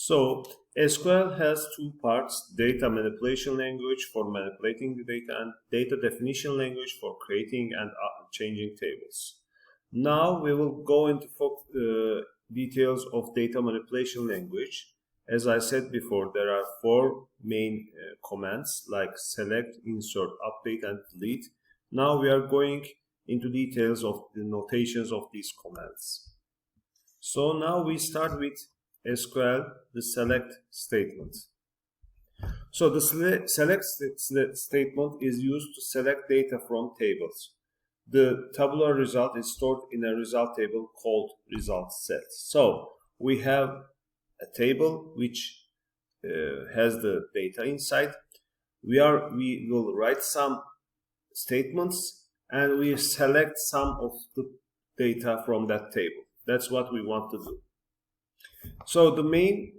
So SQL has two parts: data manipulation language for manipulating the data and data definition language for creating and changing tables. Now we will go into details of data manipulation language. As I said before, there are four main commands like select, insert, update, and delete. Now we are going into details of the notations of these commands. So now we start with SQL, the select statement. So the select statement is used to select data from tables. The tabular result is stored in a result table called result set. So we have a table which has the data inside. We will write some statements and we select some of the data from that table. That's what we want to do. So the main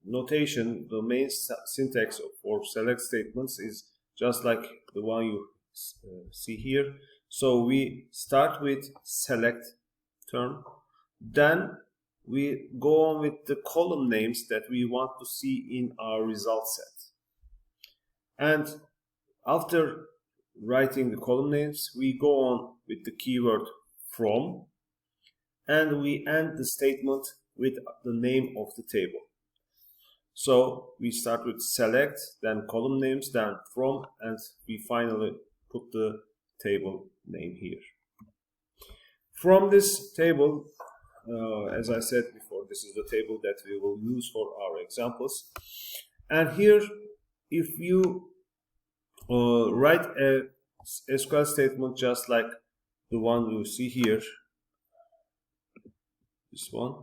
notation, the main syntax for select statements is just like the one you see here. So we start with select term, then we go on with the column names that we want to see in our result set. And after writing the column names, we go on with the keyword from, and we end the statement with the name of the table. So we start with select, then column names, then from, and we finally put the table name here. From this table, as I said before, this is the table that we will use for our examples. And here, if you write a SQL statement just like the one you see here, this one,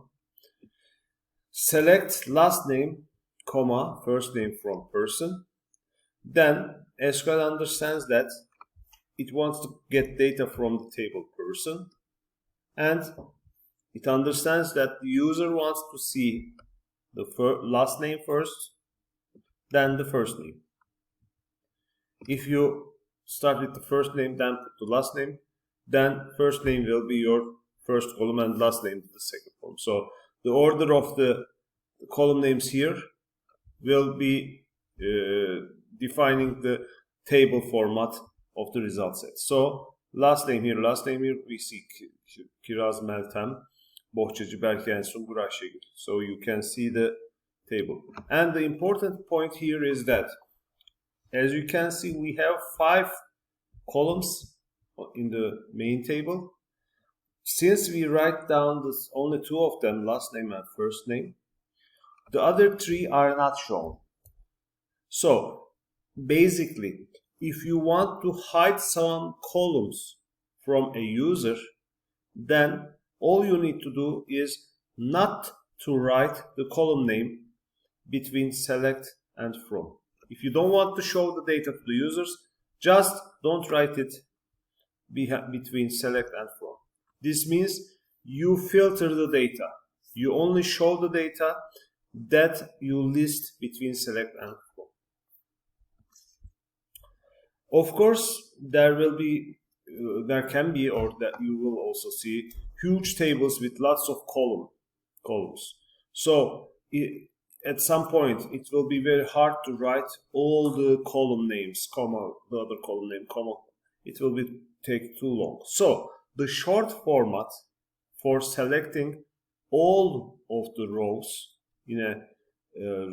select last name, comma, first name from person, then SQL understands that it wants to get data from the table person, and it understands that the user wants to see the last name first, then the first name. If you start with the first name, then put the last name, then first name will be your first column and last name the second column. So the order of the column names here will be defining the table format of the result set. So last name here, we see Kiraz Meltem, Bohçacı Berke, Sungur Ayşegül. So you can see the table. And the important point here is that, as you can see, we have 5 columns in the main table. Since we write down only 2 of them, last name and first name, the other 3 are not shown. So basically, if you want to hide some columns from a user, then all you need to do is not to write the column name between select and from. If you don't want to show the data to the users, just don't write it between select and from. This means you filter the data. You only show the data that you list between select and from. Of course, there can be, or that you will also see, huge tables with lots of columns. So at some point, it will be very hard to write all the column names, comma, the other column name, comma. It will take too long. So the short format for selecting all of the rows in a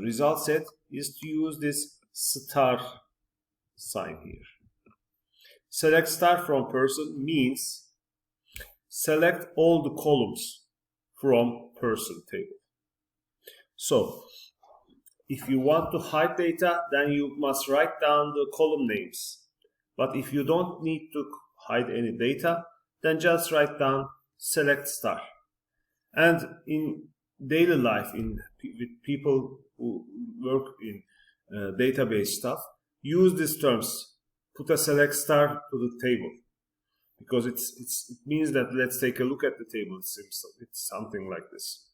result set is to use this star sign here. Select star from person means select all the columns from person table. So if you want to hide data, then you must write down the column names. But if you don't need to hide any data, then just write down select star. And in daily life, with people who work in database stuff, use these terms. Put a select star to the table, because it means that let's take a look at the table. It's something like this,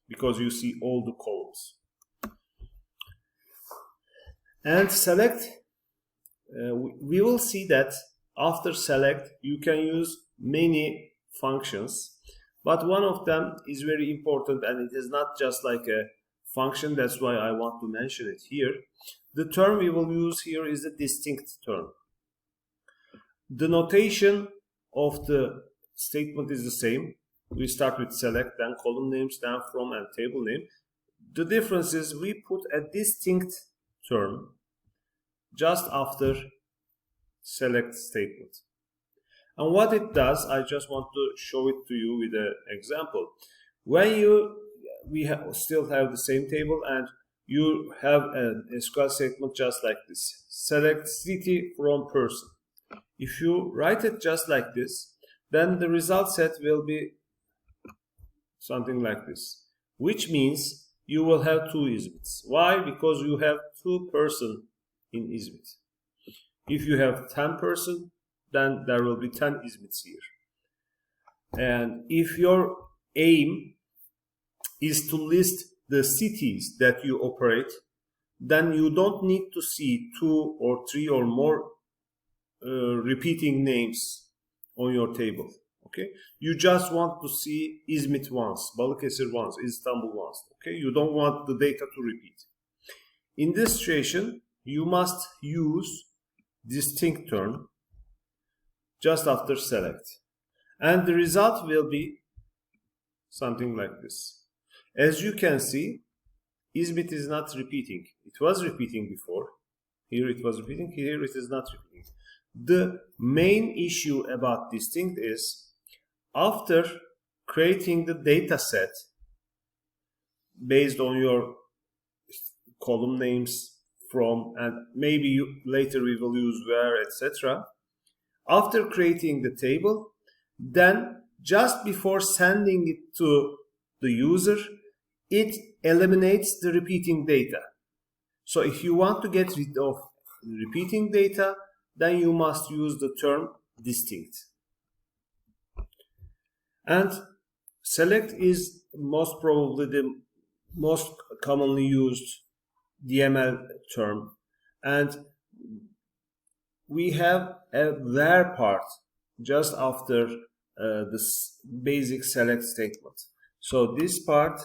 because you see all the columns. And select, we will see that after select you can use many functions, But one of them is very important, and it is not just like a function. That's why I want to mention it here. The term we will use here is a distinct term. The notation of the statement is the same. We start with select, then column names, then from, and table name. The difference is we put a distinct term just after select statement. And what it does, I just want to show it to you with an example. When we still have the same table, and you have an SQL statement just like this. Select city from person. If you write it just like this, then the result set will be something like this, which means you will have two Izmits. Why? Because you have 2 person in Izmit. If you have 10 person, then there will be 10 Izmits here. And if your aim is to list the cities that you operate, then you don't need to see 2 or 3 or more repeating names on your table. Okay, you just want to see Izmit once, Balıkesir once, Istanbul once. Okay, you don't want the data to repeat. In this situation, you must use distinct term just after select, and the result will be something like this. As you can see, Izmit is not repeating. It was repeating before. Here it was repeating. Here it is not repeating. The main issue about distinct is after creating the data set based on your column names, from, and maybe later we will use where, etc. After creating the table, then just before sending it to the user, it eliminates the repeating data. So if you want to get rid of repeating data, then you must use the term distinct. And select is most probably the most commonly used DML term, and we have a where part just after this basic select statement. So this part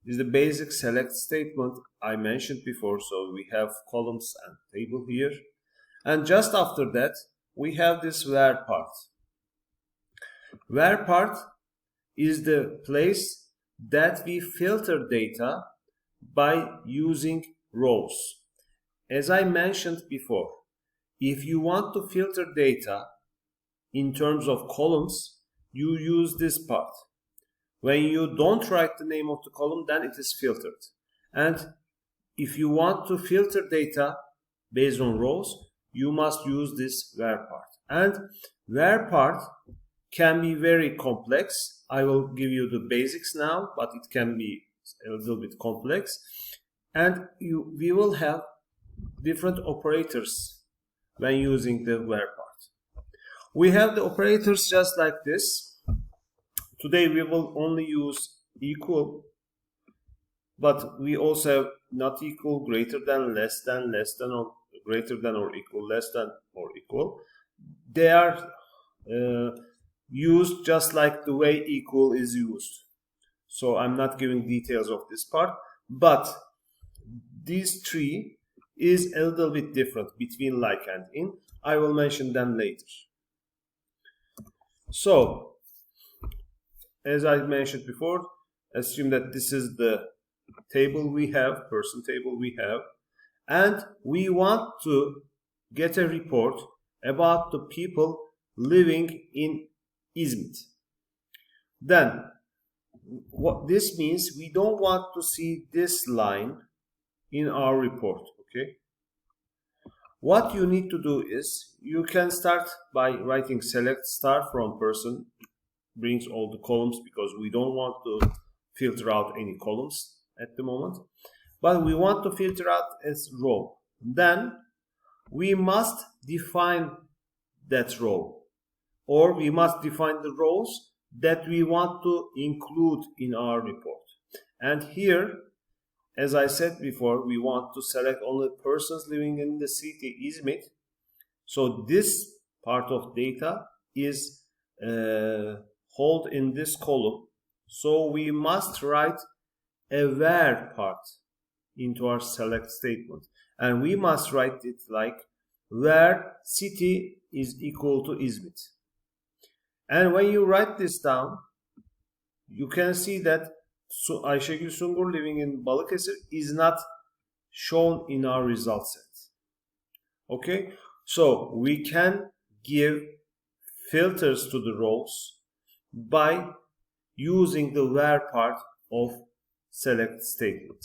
is the basic select statement I mentioned before. So we have columns and table here, and just after that we have this where part. Where part is the place that we filter data by using rows. As I mentioned before, if you want to filter data in terms of columns, you use this part. When you don't write the name of the column, then it is filtered. And if you want to filter data based on rows, you must use this where part. And where part can be very complex. I will give you the basics now, but it can be a little bit complex. And we will have different operators when using the where part. We have the operators just like this. Today we will only use equal, but we also have not equal, greater than, less than, or greater than or equal, less than or equal. They are used just like the way equal is used. So I'm not giving details of this part, but these three is a little bit different between like and in. I will mention them later. So, as I mentioned before, assume that this is the table we have, person table we have, and we want to get a report about the people living in Izmit. Then, what this means, we don't want to see this line in our report, okay? What you need to do is, you can start by writing select star from person, brings all the columns because we don't want to filter out any columns at the moment, but we want to filter out as row. Then we must define that row, or we must define the rows that we want to include in our report. And here, as I said before, we want to select only persons living in the city Izmit. So this part of data is hold in this column, so we must write a where part into our select statement, and we must write it like where city is equal to Izmit. And when you write this down, you can see that Ayşegül Sungur living in Balıkesir is not shown in our result set. Okay, so we can give filters to the rows by using the where part of select statement.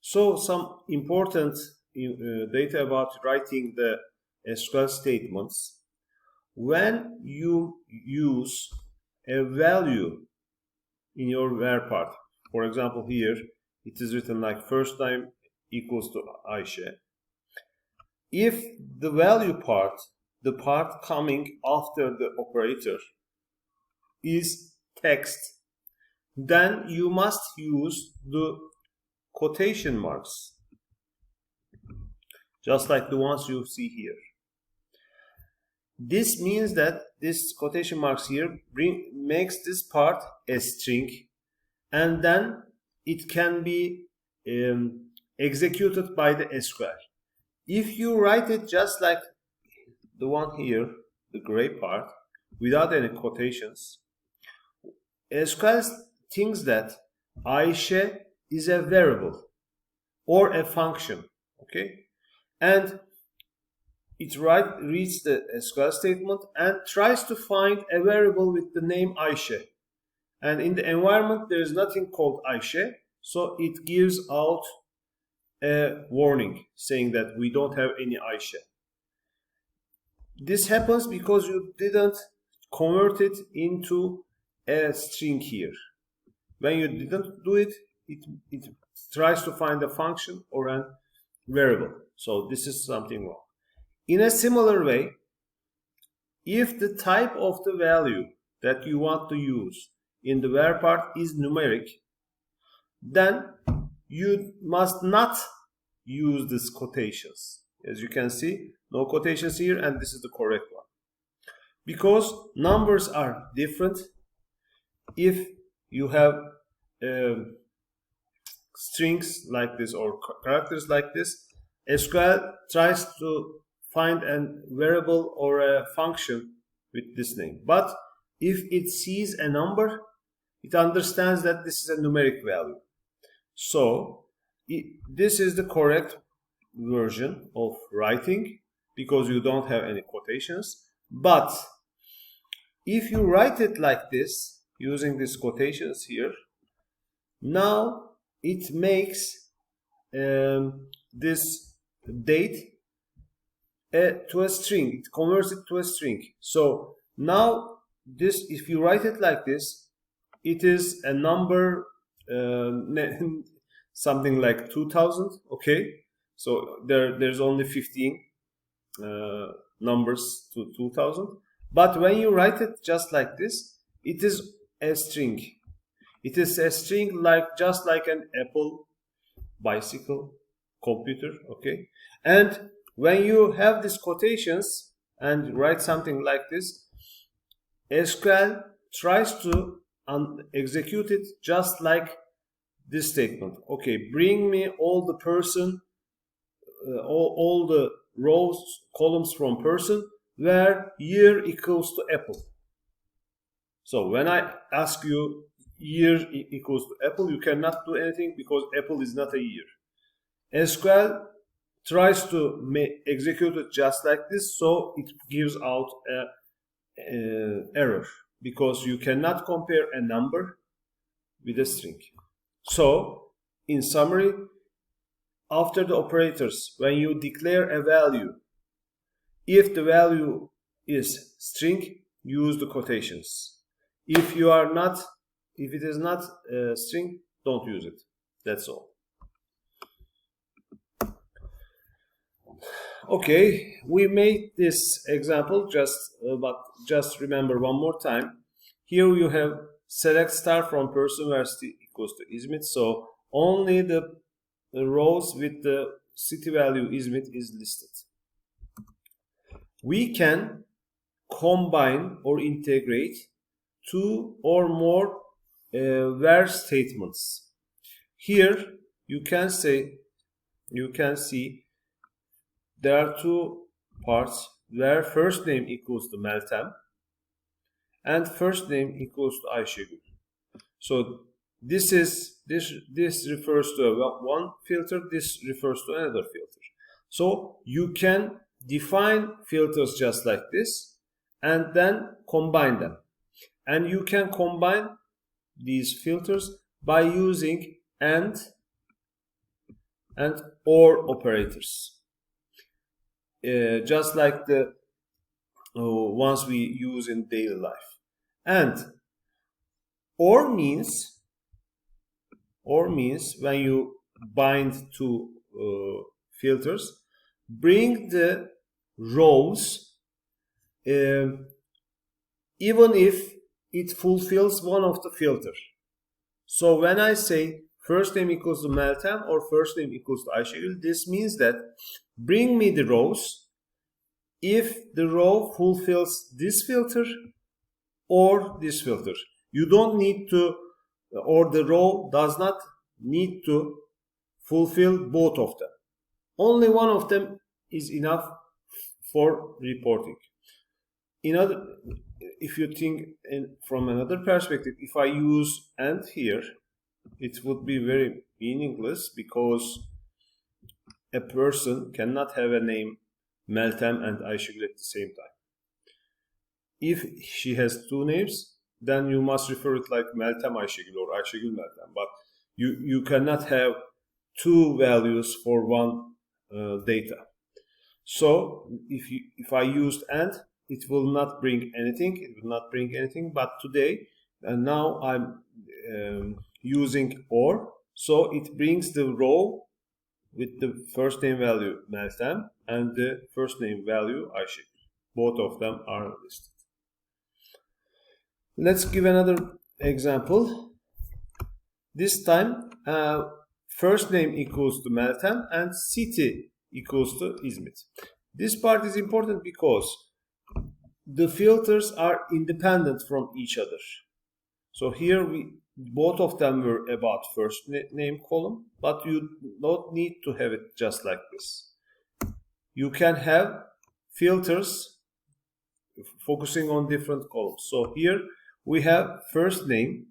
So some important data about writing the SQL statements. When you use a value in your where part, for example here it is written like first name equals to Ayşe. If the value part, the part coming after the operator, is text, then you must use the quotation marks, just like the ones you see here. This means that this quotation marks here makes this part a string, and then it can be executed by the SQL. If you write it just like the one here, the gray part, without any quotations, SQL thinks that Ayşe is a variable or a function, okay? And it reads the SQL statement and tries to find a variable with the name Ayşe. And in the environment, there is nothing called Ayşe, so it gives out a warning saying that we don't have any Ayşe. This happens because you didn't convert it into a string here. When you didn't do it, it tries to find a function or a variable. So this is something wrong. In a similar way, if the type of the value that you want to use in the where part is numeric, then you must not use these quotations. As you can see, no quotations here, and this is the correct one. Because numbers are different. If you have strings like this or characters like this, SQL tries to find a variable or a function with this name. But if it sees a number, it understands that this is a numeric value. So this is the correct version of writing because you don't have any quotations. But if you write it like this, using these quotations here, now it makes this date to a string. It converts it to a string. So now this, if you write it like this, it is a number something like 2000. Okay, so there's only 15 numbers to 2000. But when you write it just like this, it is a string. It is a string just like an apple, bicycle, computer. Okay, and when you have these quotations and write something like this, SQL tries to execute it just like this statement. Okay, bring me all the person, all the rows, columns from person where year equals to apple. So when I ask you year equals to apple, you cannot do anything because apple is not a year. SQL tries to execute it just like this, so it gives out an error because you cannot compare a number with a string. So in summary, after the operators, when you declare a value, if the value is string, use the quotations. If it is not a string, don't use it. That's all. Okay, we made this example but just remember one more time. Here you have select star from person where city equals to Izmit. So only the rows with the city value Izmit is listed. we can combine or integrate two or more where statements. Here you can see there are two parts where first name equals to Meltem and first name equals to Ayşegül. So this refers to one filter, this refers to another filter. So you can define filters just like this and then combine them. And you can combine these filters by using AND and OR operators. Just like the ones we use in daily life. And OR means when you bind two filters, bring the rows even if it fulfills one of the filters. So when I say first name equals to Meltem or first name equals to Ayşegül, this means that bring me the rows if the row fulfills this filter or this filter. You don't need to, or the row does not need to fulfill both of them. Only one of them is enough for reporting. If you think from another perspective, if I use AND here, it would be very meaningless because a person cannot have a name Meltem and Ayşegül at the same time. If she has two names, then you must refer it like Meltem Ayşegül or Ayşegül Meltem. But you cannot have two values for one data. So if I used AND, it will not bring anything. It will not bring anything. But today, now I'm using OR, so it brings the row with the first name value Meltem and the first name value Ayşegül. Both of them are listed. Let's give another example. This time, first name equals to Meltem and city equals to İzmit. This part is important because the filters are independent from each other. So here both of them were about first name column, but you don't need to have it just like this. You can have filters focusing on different columns. So here we have first name,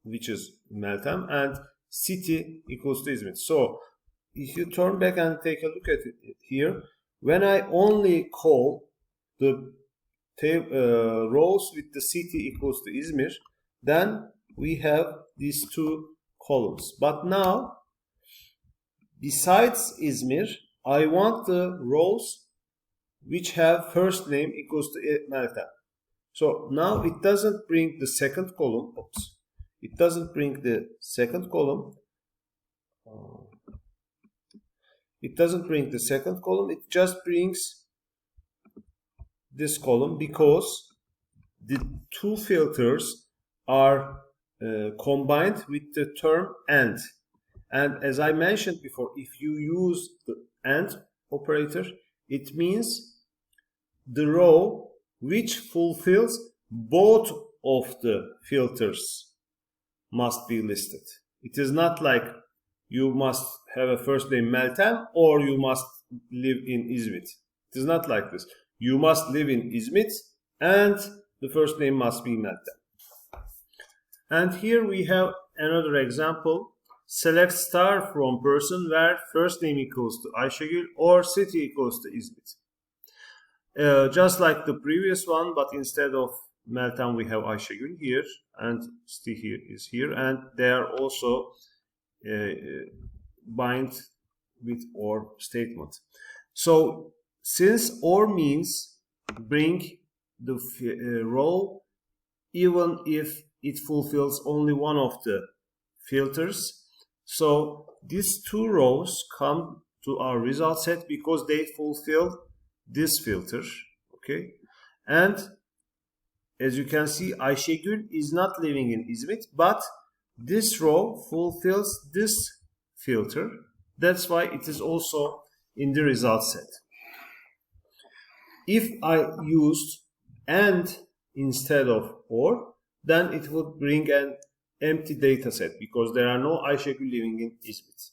which is Meltem, and city equals to İzmit. So if you turn back and take a look at it here, when I only call the rows with the city equals to İzmir, then we have these two columns. But now, besides İzmir, I want the rows which have first name equals to Meltem. So now it doesn't bring the second column. Oops. It doesn't bring the second column. It doesn't bring the second column. It just brings this column because the two filters are combined with the term AND. And as I mentioned before, if you use the AND operator, it means the row which fulfills both of the filters must be listed. It is not like you must have a first name Meltem or you must live in İzmit. It is not like this. You must live in İzmit and the first name must be Meltem. And here we have another example. Select star from person where first name equals to Ayşegül or city equals to İzmit. Just like the previous one, but instead of Meltem we have Ayşegül here and city here is here, and they are also bind with OR statement. So since OR means bring the row even if it fulfills only one of the filters, so these two rows come to our result set because they fulfill this filter, okay? And as you can see, Ayşegül is not living in İzmit, but this row fulfills this filter. That's why it is also in the result set. If I used AND instead of OR, then it would bring an empty data set because there are no Ayşegül living in İzmit.